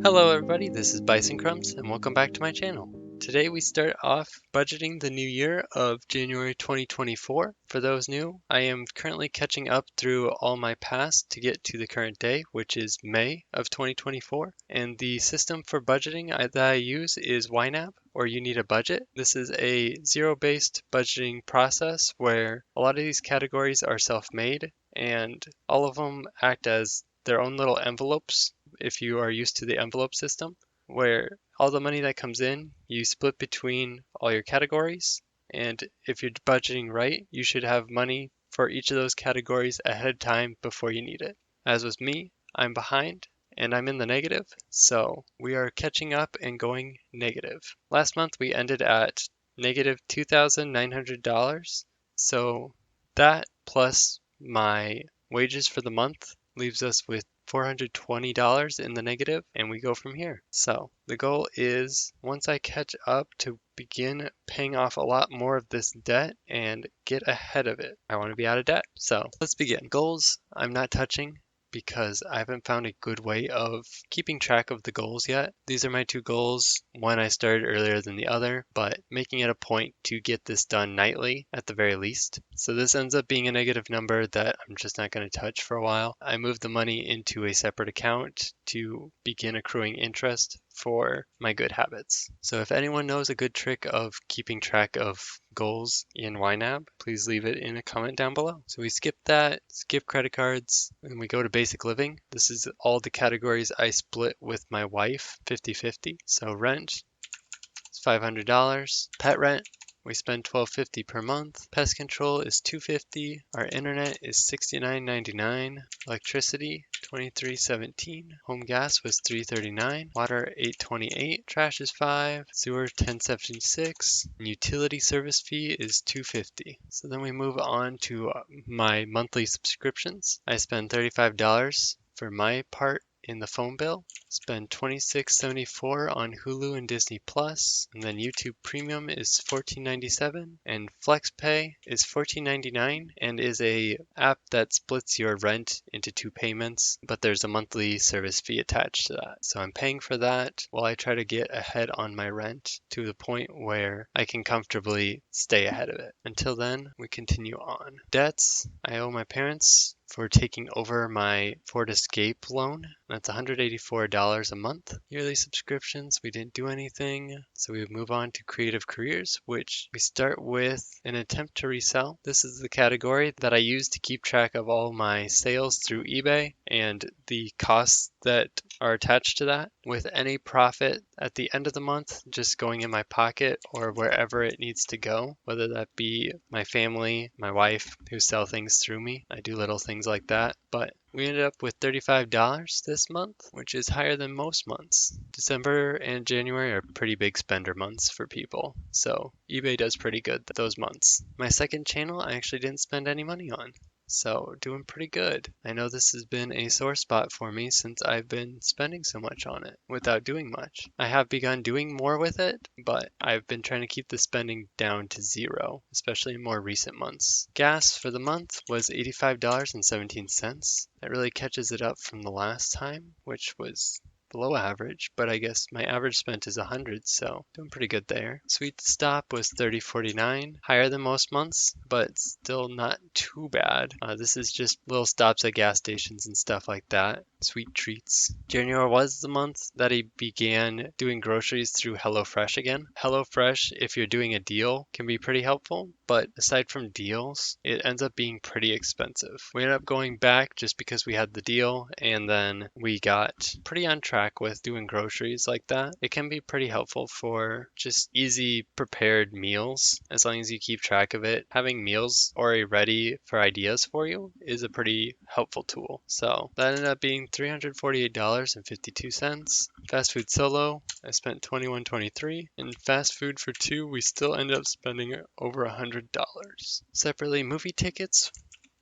Hello everybody, this is Bison Crumbs and welcome back to my channel. Today we start off budgeting the new year of January 2024. For those new, I am currently catching up through all my past to get to the current day, which is May of 2024. And the system for budgeting that I use is YNAB, or You Need a Budget. This is a zero-based budgeting process where a lot of these categories are self-made and all of them act as their own little envelopes if you are used to the envelope system, where all the money that comes in, you split between all your categories. And if you're budgeting right, you should have money for each of those categories ahead of time before you need it. As with me, I'm behind and I'm in the negative, so we are catching up and going negative. Last month we ended at negative $2,900, so that plus my wages for the month leaves us with $420 in the negative, and we go from here. So the goal is, once I catch up, to begin paying off a lot more of this debt and get ahead of it. I want to be out of debt. So let's begin. Goals I'm not touching because I haven't found a good way of keeping track of the goals yet. These are my two goals. One I started earlier than the other, but making it a point to get this done nightly at the very least. So this ends up being a negative number that I'm just not going to touch for a while. I moved the money into a separate account to begin accruing interest for my good habits. So if anyone knows a good trick of keeping track of goals in YNAB, please leave it in a comment down below. So we skip that, skip credit cards, and we go to basic living. This is all the categories I split with my wife 50-50. So rent is $500, pet rent we spend $12.50 per month. Pest control is $2.50. Our internet is $69.99. Electricity $23.17. Home gas was $3.39. Water $8.28. Trash is $5. Sewer $10.76. And utility service fee is $2.50. So then we move on to my monthly subscriptions. I spend $35 for my part in the phone bill. Spend $26.74 on Hulu and Disney Plus, and then YouTube Premium is $14.97, and FlexPay is $14.99 and is a app that splits your rent into two payments, but there's a monthly service fee attached to that. So I'm paying for that while I try to get ahead on my rent to the point where I can comfortably stay ahead of it. Until then, we continue on. Debts, I owe my parents for taking over my Ford Escape loan. That's $184 a month. Yearly subscriptions, we didn't do anything. So we move on to creative careers, which we start with an attempt to resell. This is the category that I use to keep track of all my sales through eBay and the costs that are attached to that, with any profit at the end of the month just going in my pocket or wherever it needs to go, whether that be my family, my wife who sell things through me. I do little things like that, but we ended up with $35 this month, which is higher than most months. December and January are pretty big spender months for people, so eBay does pretty good those months. My second channel I actually didn't spend any money on, so doing pretty good. I know this has been a sore spot for me since I've been spending so much on it without doing much. I have begun doing more with it, but I've been trying to keep the spending down to zero, especially in more recent months. Gas for the month was $85.17. That really catches it up from the last time, which was below average, but I guess my average spent is 100, so doing pretty good there. Sweet stop was $30.49, higher than most months, but still not too bad. This is just little stops at gas stations and stuff like that. Sweet treats. January was the month that I began doing groceries through HelloFresh again. HelloFresh, if you're doing a deal, can be pretty helpful, but aside from deals, it ends up being pretty expensive. We ended up going back just because we had the deal, and then we got pretty on track with doing groceries like that. It can be pretty helpful for just easy prepared meals as long as you keep track of it. Having meals already ready for ideas for you is a pretty helpful tool. So that ended up being $348.52. Fast food solo, I spent $21.23, and fast food for two, we still ended up spending over $100. Separately, movie tickets,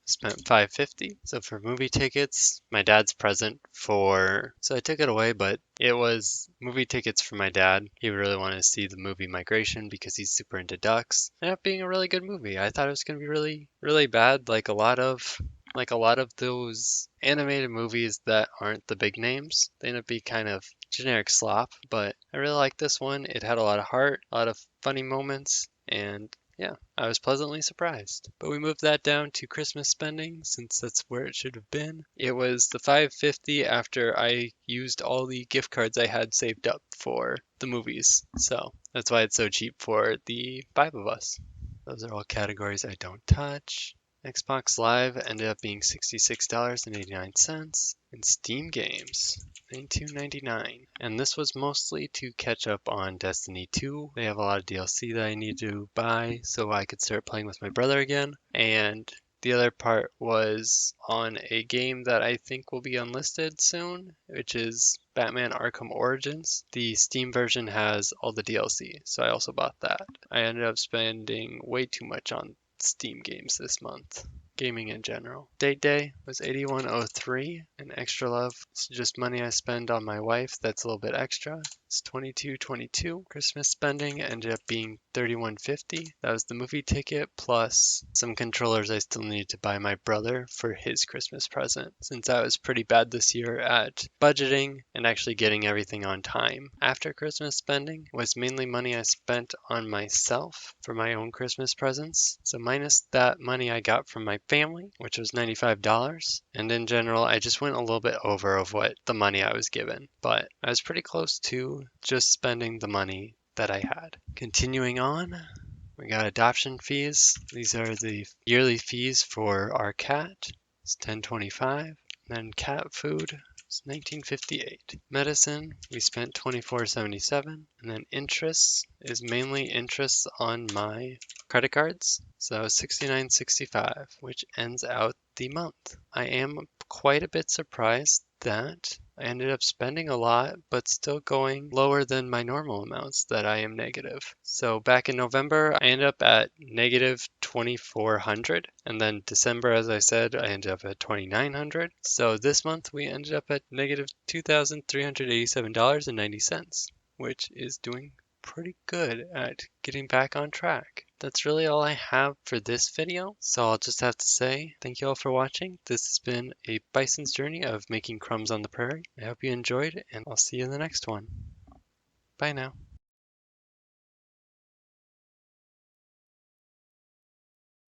spent $5.50. So for movie tickets, my dad's present so I took it away, but it was movie tickets for my dad. He really wanted to see the movie Migration because he's super into ducks. It ended up being a really good movie. I thought it was going to be really, really bad, like a lot of Like a lot of those animated movies that aren't the big names, they end up being kind of generic slop, but I really like this one. It had a lot of heart, a lot of funny moments, and yeah, I was pleasantly surprised. But we moved that down to Christmas spending since that's where it should have been. It was the $5.50 after I used all the gift cards I had saved up for the movies. So that's why it's so cheap for the 5 of us. Those are all categories I don't touch. Xbox Live ended up being $66.89, and Steam games $92.99. And this was mostly to catch up on Destiny 2. They have a lot of DLC that I need to buy so I could start playing with my brother again. And the other part was on a game that I think will be unlisted soon, which is Batman Arkham Origins. The Steam version has all the DLC, so I also bought that. I ended up spending way too much on Steam games this month. Gaming in general. Date day was 8103, and extra love is just money I spend on my wife that's a little bit extra. It's 2222. Christmas spending ended up being 3150. That was the movie ticket plus some controllers I still needed to buy my brother for his Christmas present, since I was pretty bad this year at budgeting and actually getting everything on time. After Christmas spending was mainly money I spent on myself for my own Christmas presents. So minus that money I got from my family, which was $95. And in general, I just went a little bit over of what the money I was given, but I was pretty close to just spending the money that I had. Continuing on, we got adoption fees. These are the yearly fees for our cat. It's $10.25. Then cat food is $19.58. Medicine, we spent $24.77. And then interest is mainly interest on my credit cards. So $69.65, which ends out the month. I am quite a bit surprised that I ended up spending a lot, but still going lower than my normal amounts that I am negative. So back in November, I ended up at negative 2,400. And then December, as I said, I ended up at 2,900. So this month, we ended up at negative $2,387.90, which is doing pretty good at getting back on track. That's really all I have for this video, so I'll just have to say thank you all for watching. This has been a bison's journey of making crumbs on the prairie. I hope you enjoyed, and I'll see you in the next one. Bye now.